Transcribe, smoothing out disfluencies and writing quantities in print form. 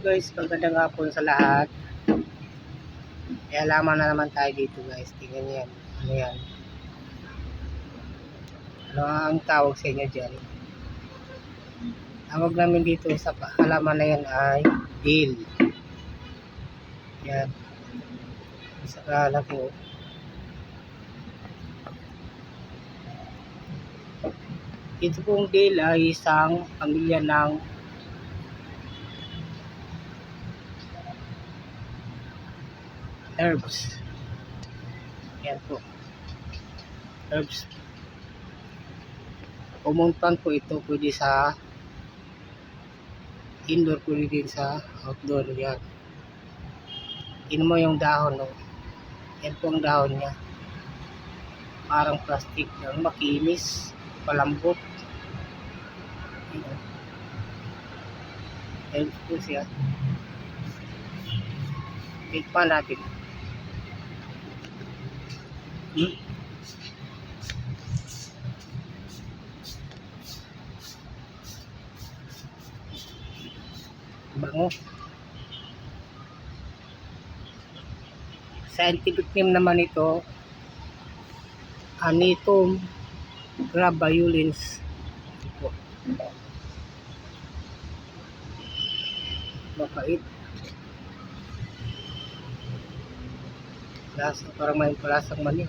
guys, magandang hapon sa lahat. Kaya alaman na naman tayo dito guys. Tingnan niyo yan. Ano yan? Ano ang tawag sa inyo dyan? Tawag namin dito sa halaman na yan ay dill. Yan. Isa kalaki oh. Ito pong dill ay isang pamilya ng herbs. Yan po. Herbs. Pumuntan po ito pwede sa indoor, pwede din sa outdoor. Yan. Tingnan mo yung dahon. No? Yan po ang dahon niya. Parang plastic lang. Makinis. Palambot. Herbs po siya. Tikpan natin. Bango. Scientific name naman ito, Anitum graveolens. Mapait. Lasa, parang may palasang mani.